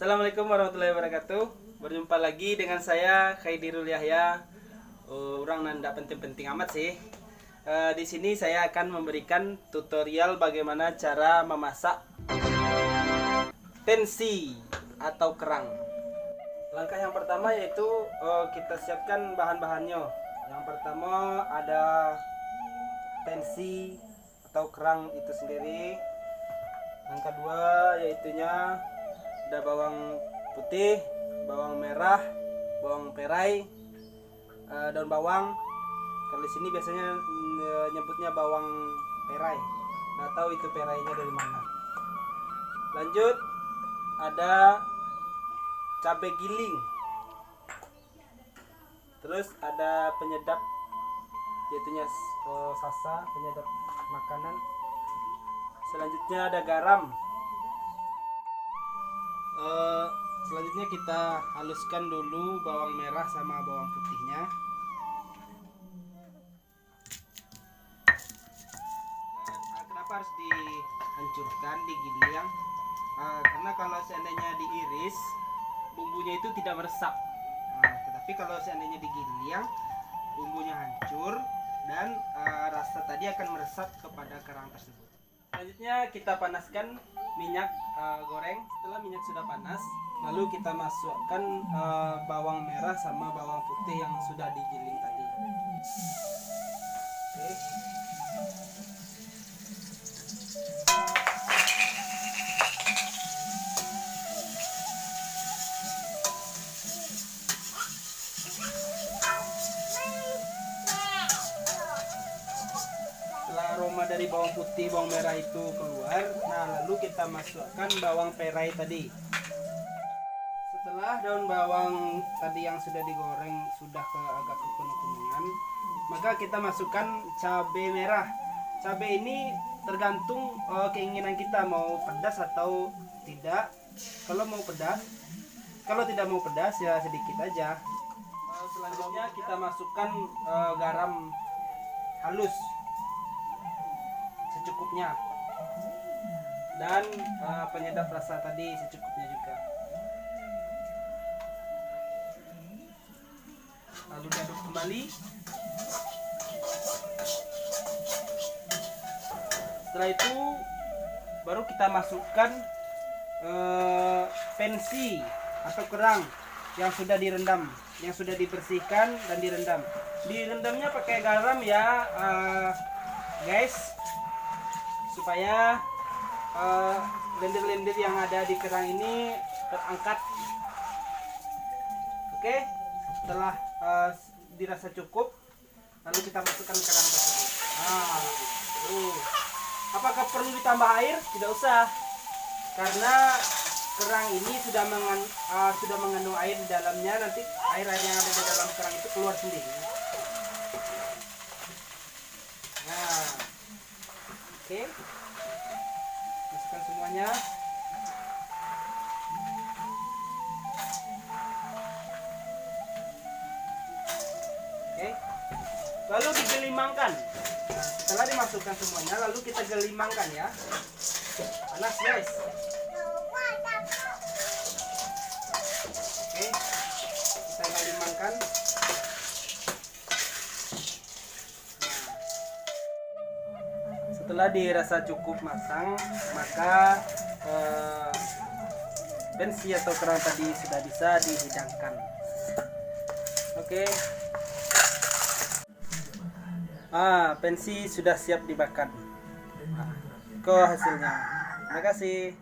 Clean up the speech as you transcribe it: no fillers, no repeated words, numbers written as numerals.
Assalamualaikum warahmatullahi wabarakatuh. Berjumpa lagi dengan saya Khaidirul Yahya. Orang nanda penting-penting amat sih. Di sini saya akan memberikan tutorial bagaimana cara memasak pensi atau kerang. Langkah yang pertama yaitu kita siapkan bahan-bahannya. Yang pertama ada pensi atau kerang itu sendiri. Yang kedua yaitunya ada bawang putih, bawang merah, bawang perai, daun bawang. Kalau di sini biasanya nyebutnya bawang perai. Nggak tahu itu perainya dari mana. Lanjut ada cabai giling. Terus ada penyedap, yaitunya sasa, penyedap makanan. Selanjutnya ada garam. Selanjutnya kita haluskan dulu bawang merah sama bawang putihnya. Kenapa harus dihancurkan, digiling? Karena kalau seandainya diiris, bumbunya itu tidak meresap. Tetapi kalau seandainya digiling, bumbunya hancur dan rasa tadi akan meresap kepada kerang tersebut. Selanjutnya kita panaskan minyak goreng. Setelah minyak sudah panas, lalu kita masukkan bawang merah sama bawang putih yang sudah digiling tadi. Oke. Setelah aroma dari bawang putih, bawang merah itu keluar, nah lalu kita masukkan bawang perai tadi. Setelah daun bawang tadi yang sudah digoreng sudah agak kekuning-kuningan, maka kita masukkan cabai merah. Cabai ini tergantung keinginan kita mau pedas atau tidak. Kalau mau pedas, kalau tidak mau pedas ya sedikit aja. Selanjutnya kita masukkan garam halus secukupnya dan penyedap rasa tadi secukupnya juga. Lalu diaduk kembali. Setelah itu baru kita masukkan pensi atau kerang yang sudah direndam, yang sudah dibersihkan dan direndam. Direndamnya pakai garam ya guys, supaya lendir-lendir yang ada di kerang ini terangkat. Oke, setelah dirasa cukup, lalu kita masukkan kerang tersebut. Apakah perlu ditambah air? Tidak usah, karena kerang ini sudah mengandung air di dalamnya. Nanti air-air yang ada di dalam kerang itu keluar sendiri. Nah, oke, masukkan semuanya. Oke, lalu digelimangkan. Setelah dimasukkan semuanya, lalu kita gelimangkan ya. Panas guys. Oke, kita gelimangkan. Setelah dirasa cukup matang, maka pensi atau kerang tadi sudah bisa dihidangkan. Oke. Pensi sudah siap dibakar. Hasilnya. Terima kasih.